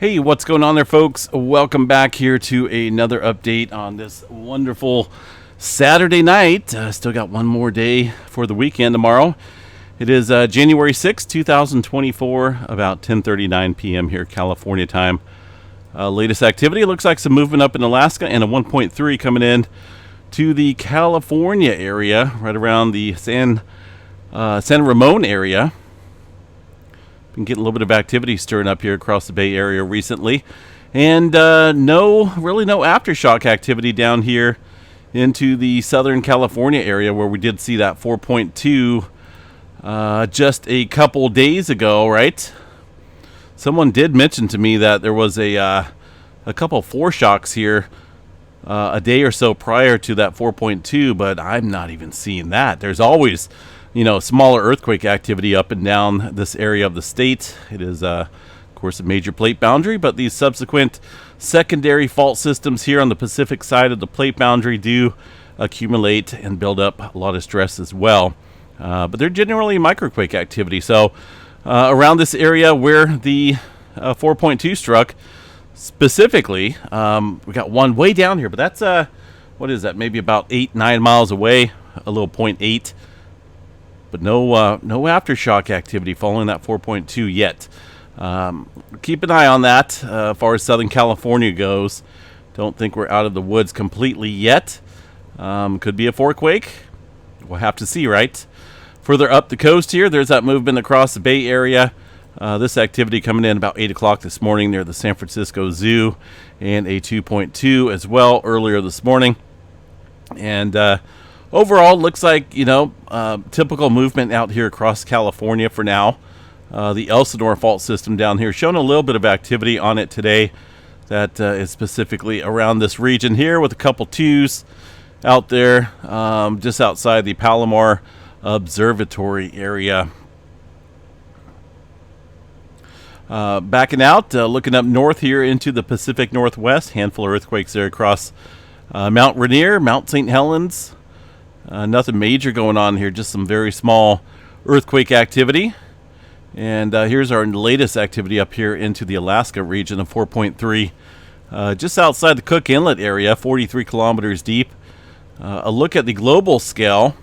Hey, what's going on there, folks? Welcome back here to another update on this wonderful Saturday night. Still got one more day for the weekend tomorrow. It is January 6th, 2024, about 10:39 p.m. here, California time. Latest activity looks like some movement up in Alaska and a 1.3 coming in to the California area, right around the San Ramon area. Been getting a little bit of activity stirring up here across the Bay Area recently. And no aftershock activity down here into the Southern California area where we did see that 4.2 just a couple days ago, right? Someone did mention to me that there was a couple foreshocks here a day or so prior to that 4.2, but I'm not even seeing that. There's always smaller earthquake activity up and down this area of the state. It is, of course, a major plate boundary, but these subsequent secondary fault systems here on the Pacific side of the plate boundary do accumulate and build up a lot of stress as well. But they're generally microquake activity. So around this area where the 4.2 struck, specifically, we got one way down here, but that's, what is that, maybe about 8-9 miles away, a little 0.8. But no aftershock activity following that 4.2 yet. Keep an eye on that as far as Southern California goes. Don't think we're out of the woods completely yet. Could be a forequake. We'll have to see, right? Further up the coast here, there's that movement across the Bay Area. This activity coming in about 8 o'clock this morning near the San Francisco Zoo, and a 2.2 as well earlier this morning. And overall, looks like, typical movement out here across California for now. The Elsinore fault system down here showing a little bit of activity on it today. That is specifically around this region here with a couple twos out there just outside the Palomar Observatory area. Backing out, looking up north here into the Pacific Northwest. Handful of earthquakes there across Mount Rainier, Mount St. Helens. Nothing major going on here, just some very small earthquake activity. And here's our latest activity up here into the Alaska region of 4.3, just outside the Cook Inlet area, 43 kilometers deep. A look at the global scale.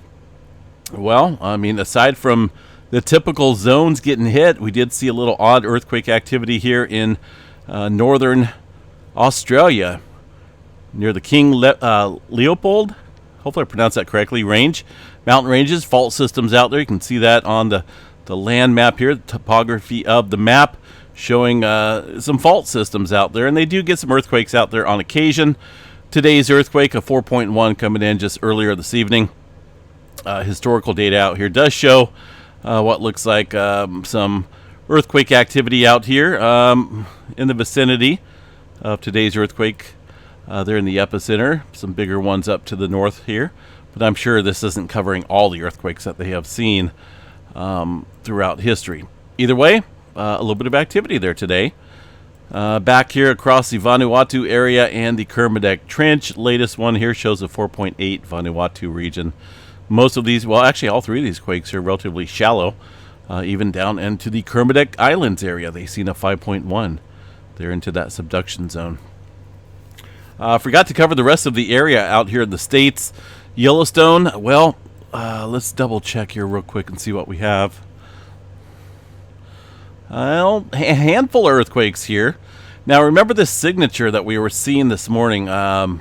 Well, I mean, aside from the typical zones getting hit, we did see a little odd earthquake activity here in northern Australia near the King Leopold. Hopefully I pronounced that correctly. Mountain ranges, fault systems out there. You can see that on the land map here, the topography of the map, showing some fault systems out there. And they do get some earthquakes out there on occasion. Today's earthquake, a 4.1 coming in just earlier this evening. Historical data out here does show what looks like some earthquake activity out here in the vicinity of today's earthquake. They're in the epicenter, some bigger ones up to the north here. But I'm sure this isn't covering all the earthquakes that they have seen throughout history. Either way, a little bit of activity there today. Back here across the Vanuatu area and the Kermadec Trench. Latest one here shows a 4.8 Vanuatu region. Most of these, well, actually all three of these quakes are relatively shallow. Even down into the Kermadec Islands area, they've seen a 5.1. They're into that subduction zone. Forgot to cover the rest of the area out here in the States. Yellowstone, well, let's double check here real quick and see what we have. Well, a handful of earthquakes here. Now, remember this signature that we were seeing this morning. I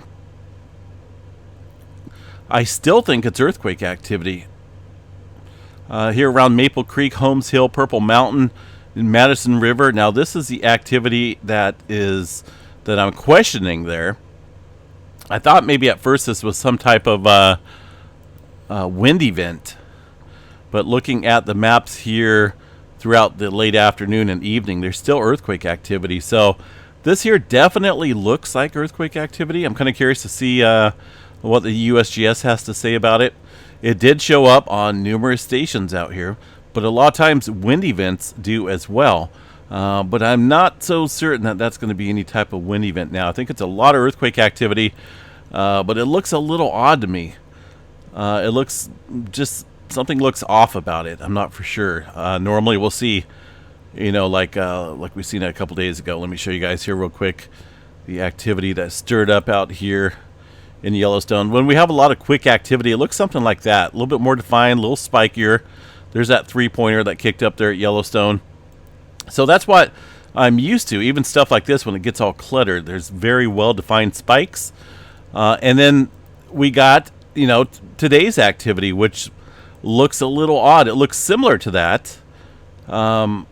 still think it's earthquake activity. Here around Maple Creek, Holmes Hill, Purple Mountain, and Madison River. Now, this is the activity that I'm questioning there. I thought maybe at first this was some type of wind event, but looking at the maps here throughout the late afternoon and evening, there's still earthquake activity. So this here definitely looks like earthquake activity. I'm kind of curious to see what the USGS has to say about it. It did show up on numerous stations out here, but a lot of times wind events do as well. But I'm not so certain that that's going to be any type of wind event now. I think it's a lot of earthquake activity, but it looks a little odd to me. It looks just, something looks off about it. I'm not for sure. Normally we'll see like we seen a couple days ago. Let me show you guys here real quick the activity that stirred up out here in Yellowstone. When we have a lot of quick activity, it looks something like that, a little bit more defined, a little spikier. There's that 3-pointer that kicked up there at Yellowstone. So that's what I'm used to. Even stuff like this, when it gets all cluttered, there's very well-defined spikes. And then we got, today's activity, which looks a little odd. It looks similar to that, but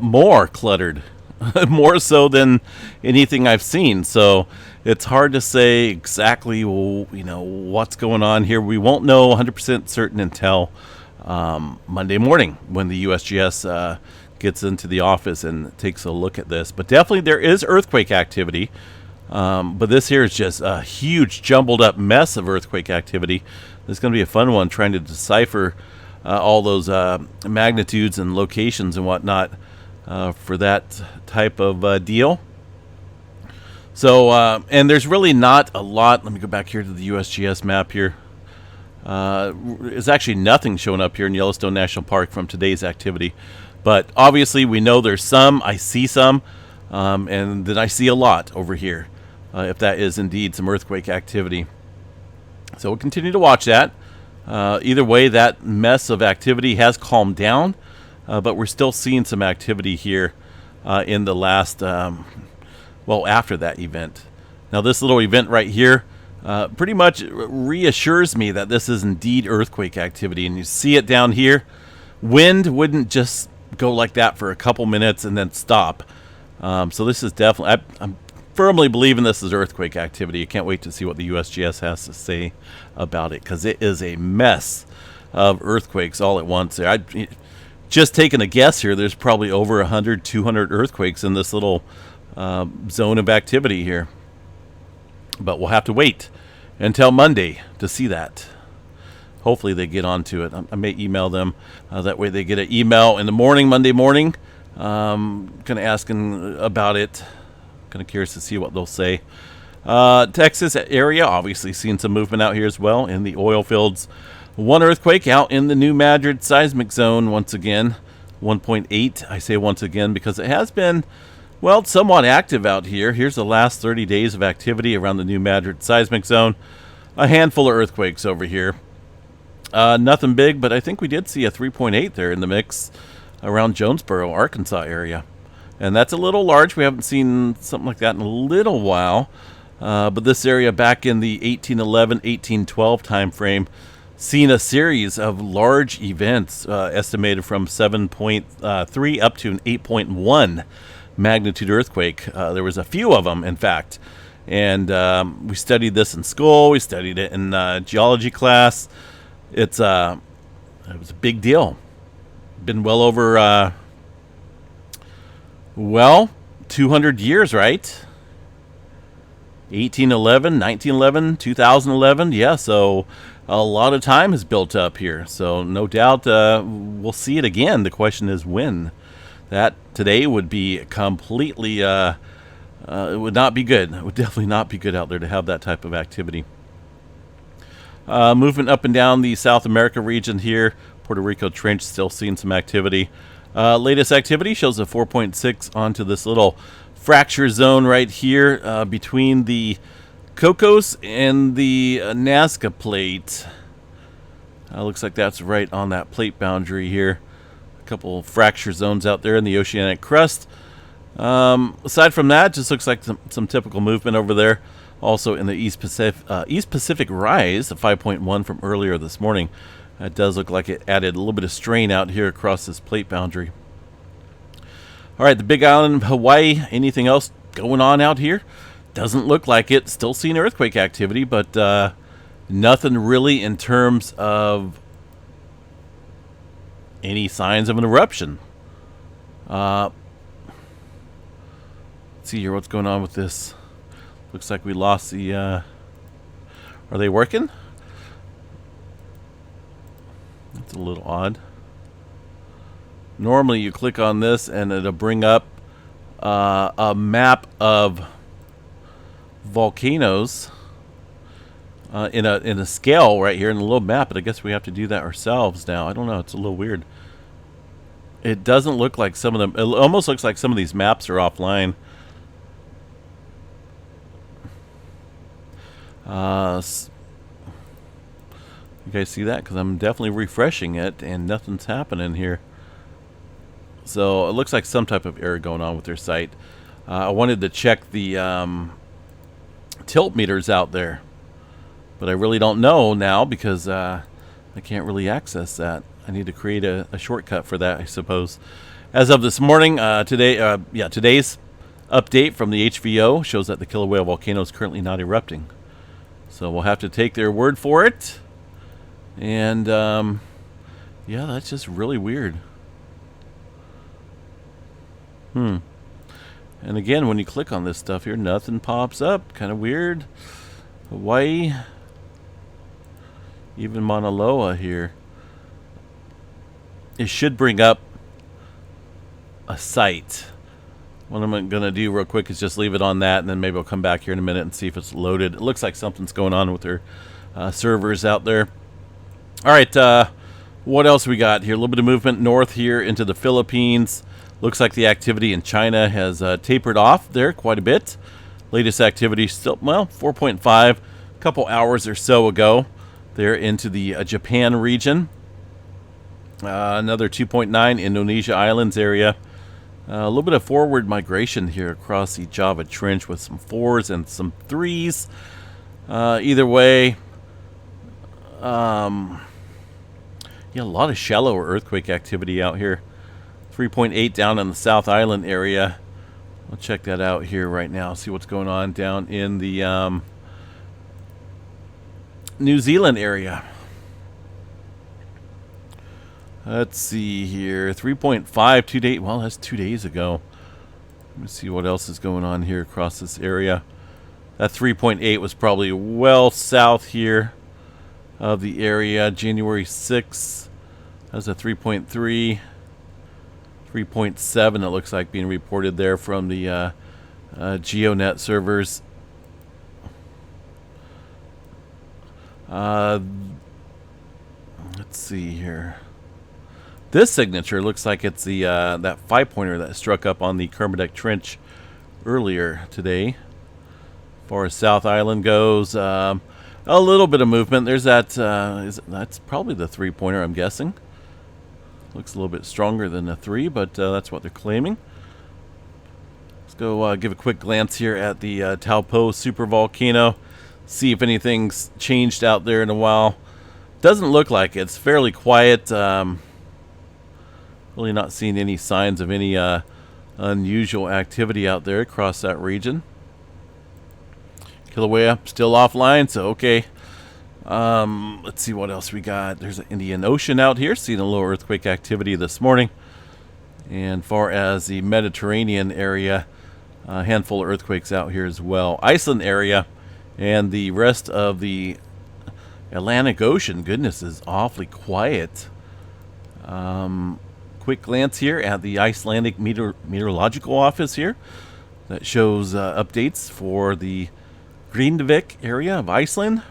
more cluttered, more so than anything I've seen. So it's hard to say exactly, what's going on here. We won't know 100% certain until Monday morning when the USGS gets into the office and takes a look at this. But definitely there is earthquake activity. But this here is just a huge jumbled up mess of earthquake activity. It's going to be a fun one trying to decipher all those magnitudes and locations and whatnot for that type of deal. So, and there's really not a lot. Let me go back here to the USGS map here. There's actually nothing showing up here in Yellowstone National Park from today's activity. But obviously we know there's some. I see some. And then I see a lot over here, if that is indeed some earthquake activity. So we'll continue to watch that. Either way, that mess of activity has calmed down, but we're still seeing some activity here in the last, after that event. Now this little event right here pretty much reassures me that this is indeed earthquake activity. And you see it down here. Wind wouldn't just go like that for a couple minutes and then stop. So this is definitely, I'm firmly believing this is earthquake activity. I can't wait to see what the USGS has to say about it, because it is a mess of earthquakes all at once. Just taking a guess here, there's probably over 100, 200 earthquakes in this little zone of activity here. But we'll have to wait until Monday to see that. Hopefully they get onto it. I may email them. That way they get an email in the morning, Monday morning, kind of asking about it. Kind of curious to see what they'll say. Texas area, obviously seeing some movement out here as well in the oil fields. One earthquake out in the New Madrid seismic zone once again. 1.8. I say once again because it has been, somewhat active out here. Here's the last 30 days of activity around the New Madrid seismic zone. A handful of earthquakes over here. Nothing big, but I think we did see a 3.8 there in the mix around Jonesboro, Arkansas area. And that's a little large. We haven't seen something like that in a little while. But this area back in the 1811, 1812 time frame, seen a series of large events estimated from 7.3 up to an 8.1 magnitude earthquake. There was a few of them, in fact. And we studied this in school. We studied it in geology class. It was a big deal. Been well over 200 years, right? 1811, 1911, 2011. Yeah, so a lot of time has built up here. So no doubt we'll see it again. The question is when. That today would be completely, it would not be good. It would definitely not be good out there to have that type of activity. Moving up and down the South America region here. Puerto Rico Trench still seeing some activity. Latest activity shows a 4.6 onto this little fracture zone right here between the Cocos and the Nazca plate. Looks like that's right on that plate boundary here. A couple fracture zones out there in the oceanic crust. Aside from that, just looks like some typical movement over there. Also in the East Pacific rise, the 5.1 from earlier this morning. It does look like it added a little bit of strain out here across this plate boundary. All right, the Big Island of Hawaii. Anything else going on out here? Doesn't look like it. Still seeing earthquake activity, but nothing really in terms of any signs of an eruption. Let's see here what's going on with this. Looks like we lost the... Are they working? That's a little odd. Normally you click on this and it'll bring up a map of volcanoes in a scale right here in the little map, but I guess we have to do that ourselves now. I don't know, it's a little weird. It doesn't look like some of them. It almost looks like some of these maps are offline. You guys see that? Because I'm definitely refreshing it, and nothing's happening here. So it looks like some type of error going on with their site. I wanted to check the tilt meters out there, but I really don't know now because I can't really access that. I need to create a shortcut for that, I suppose. As of this morning, today's update from the HVO shows that the Kilauea volcano is currently not erupting. So we'll have to take their word for it. And yeah, that's just really weird. And again, when you click on this stuff here, nothing pops up. Kind of weird. Hawaii, even Mauna Loa here. It should bring up a site. What I'm going to do real quick is just leave it on that, and then maybe I'll come back here in a minute and see if it's loaded. It looks like something's going on with their servers out there. All right, what else we got here? A little bit of movement north here into the Philippines. Looks like the activity in China has tapered off there quite a bit. Latest activity still, well, 4.5, a couple hours or so ago. There into the Japan region. Another 2.9, Indonesia Islands area. A little bit of forward migration here across the Java Trench with some 4s and some 3s. Either way, yeah, a lot of shallower earthquake activity out here. 3.8 down in the South Island area. I'll check that out here right now. See what's going on down in the New Zealand area. Let's see here. 3.5 2 days. Well, that's 2 days ago. Let me see what else is going on here across this area. That 3.8 was probably well south here of the area. January 6th. That's a 3.3. 3.7 it looks like being reported there from the GeoNet servers. Let's see here. This signature looks like it's the that 5-pointer that struck up on the Kermadec Trench earlier today. As far as South Island goes, a little bit of movement. There's that. That's probably the 3-pointer, I'm guessing. Looks a little bit stronger than a 3, but that's what they're claiming. Let's go give a quick glance here at the Taupo supervolcano. See if anything's changed out there in a while. Doesn't look like it. It's fairly quiet. Really not seeing any signs of any unusual activity out there across that region. Kilauea still offline, so okay. Let's see what else we got. There's an Indian Ocean out here. Seeing a little earthquake activity this morning. And far as the Mediterranean area, a handful of earthquakes out here as well. Iceland area and the rest of the Atlantic Ocean, goodness, is awfully quiet. Quick glance here at the Icelandic Meteorological Office here. That shows updates for the Grindavik area of Iceland.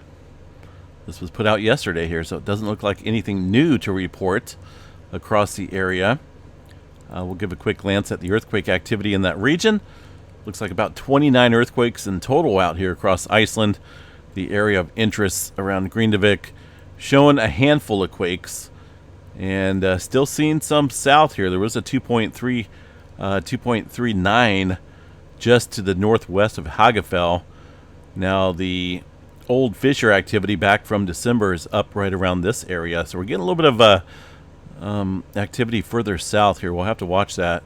This was put out yesterday here, so it doesn't look like anything new to report across the area. We'll give a quick glance at the earthquake activity in that region. Looks like about 29 earthquakes in total out here across Iceland. The area of interest around Grindavik showing a handful of quakes. And still seeing some south here. There was a 2.39 just to the northwest of Hagafell. Now the old fissure activity back from December is up right around this area. So we're getting a little bit of activity further south here. We'll have to watch that.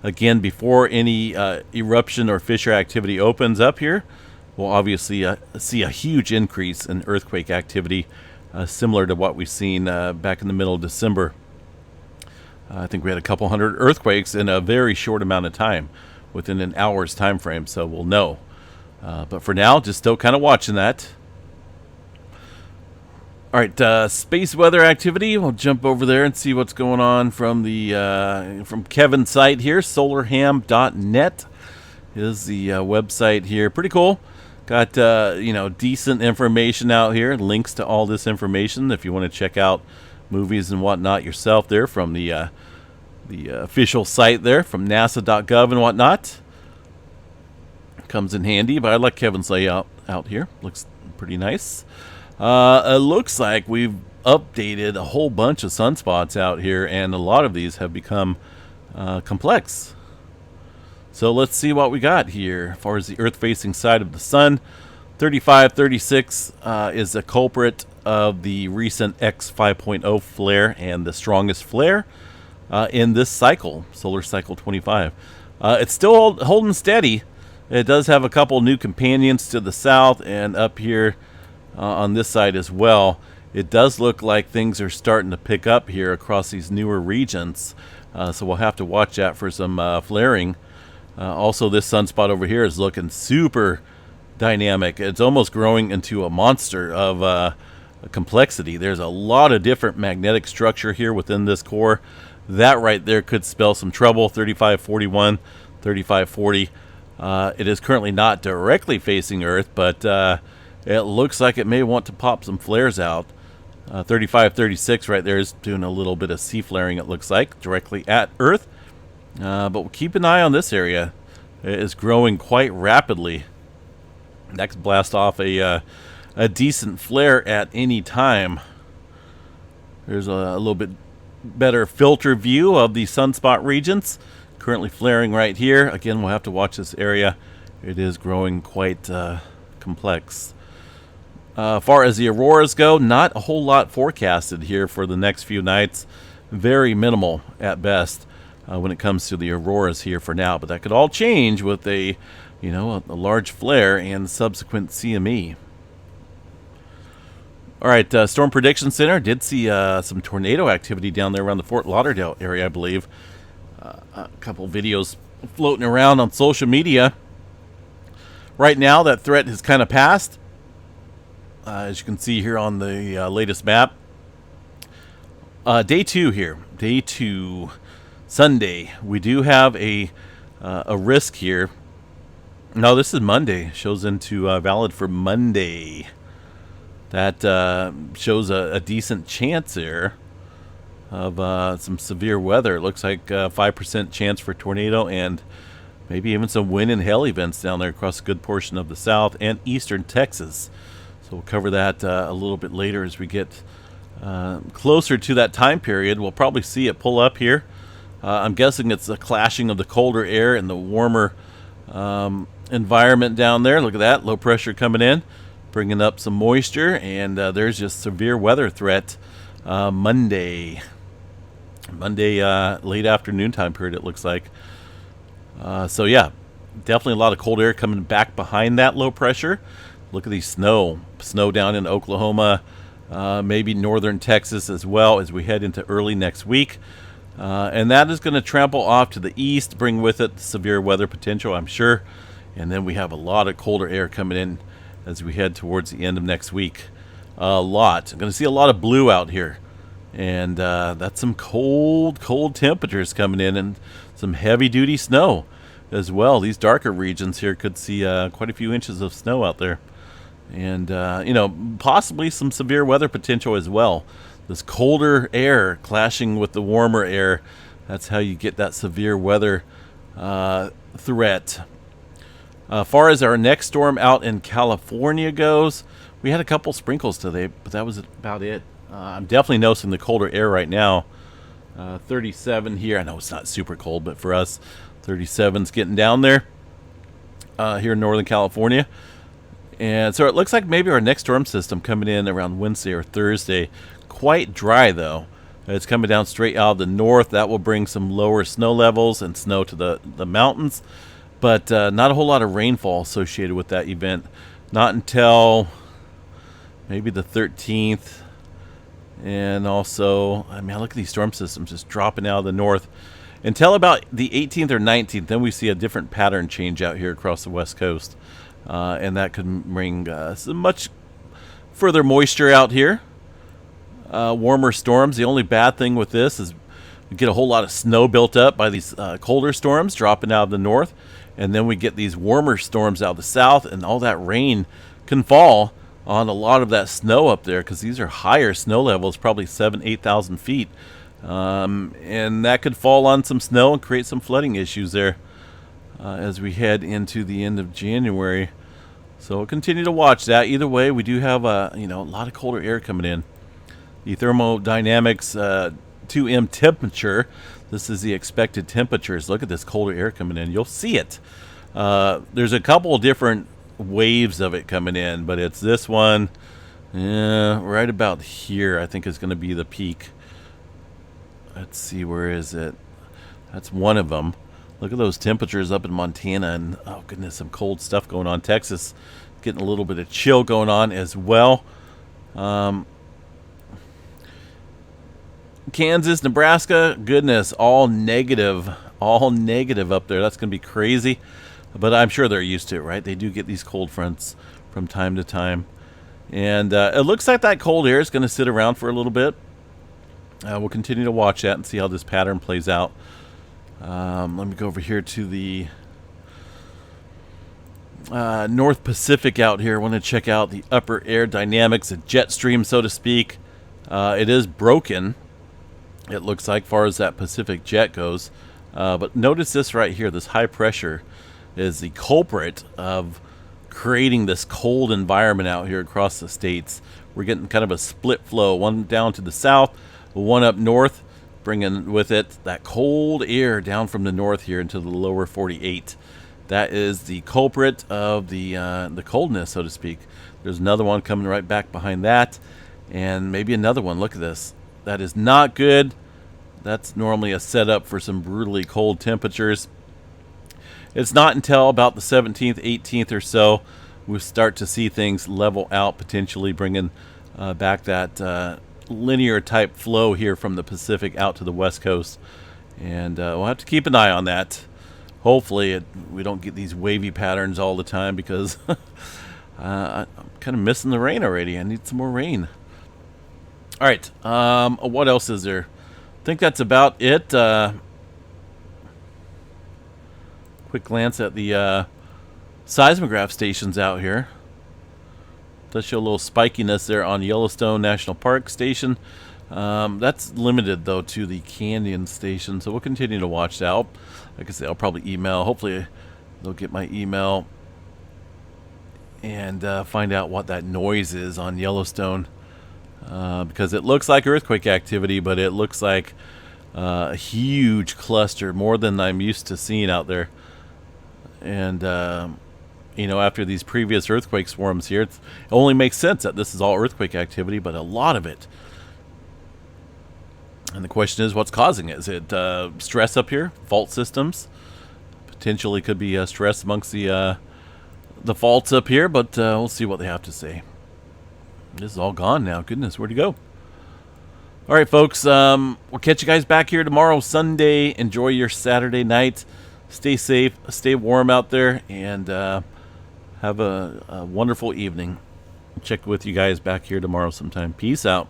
Again, before any eruption or fissure activity opens up here, we'll obviously see a huge increase in earthquake activity, similar to what we've seen back in the middle of December. I think we had a couple hundred earthquakes in a very short amount of time, within an hour's time frame, so we'll know. But for now, just still kind of watching that. All right, space weather activity. We'll jump over there and see what's going on from the from Kevin's site here. Solarham.net is the website here. Pretty cool. Got decent information out here. Links to all this information if you want to check out movies and whatnot yourself there from the the official site there from NASA.gov and whatnot. Comes in handy, but I like Kevin's layout out here. Looks pretty nice. It looks like we've updated a whole bunch of sunspots out here, and a lot of these have become complex. So let's see what we got here. As far as the Earth-facing side of the sun, 3536 is the culprit of the recent X 5.0 flare and the strongest flare in this cycle, solar cycle 25. It's still holding steady. It does have a couple new companions to the south and up here on this side as well. It does look like things are starting to pick up here across these newer regions. So we'll have to watch that for some flaring. Also, this sunspot over here is looking super dynamic. It's almost growing into a monster of complexity. There's a lot of different magnetic structure here within this core. That right there could spell some trouble. 3541, 3540. It is currently not directly facing Earth, but it looks like it may want to pop some flares out. 3536 right there is doing a little bit of sea flaring, it looks like, directly at Earth. But we'll keep an eye on this area. It is growing quite rapidly. That could blast off a decent flare at any time. There's a little bit better filter view of the sunspot regions. Currently flaring right here. Again, we'll have to watch this area. It is growing quite complex. Far as the auroras go, not a whole lot forecasted here for the next few nights. Very minimal at best when it comes to the auroras here for now. But that could all change with a large flare and subsequent CME. All right, Storm Prediction Center did see some tornado activity down there around the Fort Lauderdale area, I believe. A couple videos floating around on social media. Right now, that threat has kind of passed. As you can see here on the latest map. Day 2 here. Day 2, Sunday. We do have a risk here. No, this is Monday. Shows into valid for Monday. That shows a decent chance there of some severe weather. It looks like 5% chance for tornado and maybe even some wind and hail events down there across a good portion of the south and eastern Texas. So we'll cover that a little bit later as we get closer to that time period. We'll probably see it pull up here. I'm guessing it's a clashing of the colder air and the warmer environment down there. Look at that, low pressure coming in, bringing up some moisture, and there's just severe weather threat Monday late afternoon time period, it looks like. So yeah, definitely a lot of cold air coming back behind that low pressure. Look at these snow down in Oklahoma, maybe northern Texas as well as we head into early next week. And that is going to trample off to the east, bring with it severe weather potential, I'm sure. And then we have a lot of colder air coming in as we head towards the end of next week. A lot. I'm going to see a lot of blue out here. And that's some cold temperatures coming in and some heavy-duty snow as well. These darker regions here could see quite a few inches of snow out there. And, possibly some severe weather potential as well. This colder air clashing with the warmer air, that's how you get that severe weather threat. Far as our next storm out in California goes, we had a couple sprinkles today, but that was about it. I'm definitely noticing the colder air right now. 37 here. I know it's not super cold, but for us, 37's getting down there here in Northern California. And so it looks like maybe our next storm system coming in around Wednesday or Thursday. Quite dry, though. It's coming down straight out of the north. That will bring some lower snow levels and snow to the mountains. But not a whole lot of rainfall associated with that event. Not until maybe the 13th. And also, I mean, look at these storm systems just dropping out of the north. Until about the 18th or 19th, then we see a different pattern change out here across the west coast. And that could bring some much further moisture out here. Warmer storms. The only bad thing with this is we get a whole lot of snow built up by these colder storms dropping out of the north. And then we get these warmer storms out of the south, and all that rain can fall on a lot of that snow up there because these are higher snow levels, probably 7,000 to 8,000 feet And that could fall on some snow and create some flooding issues there as we head into the end of January. So we'll continue to watch that. Either way, we do have a lot of colder air coming in. The thermodynamics 2M temperature. This is the expected temperatures. Look at this colder air coming in. You'll see it. There's a couple of different waves of it coming in, but it's this one. Right about here, I think is going to be the peak. Let's see, where is it? That's one of them. Look at those temperatures up in Montana, and oh goodness, some cold stuff going on. Texas getting a little bit of chill going on as well. Kansas, Nebraska, goodness, all negative up there. That's going to be crazy, but I'm sure they're used to it, right? They do get these cold fronts from time to time, and it looks like that cold air is going to sit around for a little bit. We'll continue to watch that and see how this pattern plays out. Let me go over here to the North Pacific out here. I want to check out the upper air dynamics, a jet stream, so to speak. It is broken, it looks like, far as that Pacific jet goes. But notice this right here. This high pressure is the culprit of creating this cold environment out here across the states. We're getting kind of a split flow, one down to the south, one up north, bringing with it that cold air down from the north here into the lower 48. That is the culprit of the coldness, so to speak. There's another one coming right back behind that, and maybe another one. Look at this. That is not good. That's normally a setup for some brutally cold temperatures. It's not until about the 17th, 18th or so we start to see things level out, potentially bringing back that linear type flow here from the Pacific out to the West Coast. And we'll have to keep an eye on that. Hopefully we don't get these wavy patterns all the time, because I'm kind of missing the rain already. I need some more rain. All right. What else is there? I think that's about it. Quick glance at the seismograph stations out here. Does show a little spikiness there on Yellowstone National Park station. That's limited, though, to the Canyon station, so we'll continue to watch that. Like I said, I'll probably email. Hopefully they'll get my email and find out what that noise is on Yellowstone, because it looks like earthquake activity, but it looks like a huge cluster, more than I'm used to seeing out there. And after these previous earthquake swarms here, it only makes sense that this is all earthquake activity, but a lot of it. And the question is, what's causing it? Is it stress up here? Fault systems? Potentially could be stress amongst the faults up here, but we'll see what they have to say. This is all gone now. Goodness, where'd it go? All right, folks. We'll catch you guys back here tomorrow, Sunday. Enjoy your Saturday night. Stay safe. Stay warm out there. And have a wonderful evening. Check with you guys back here tomorrow sometime. Peace out.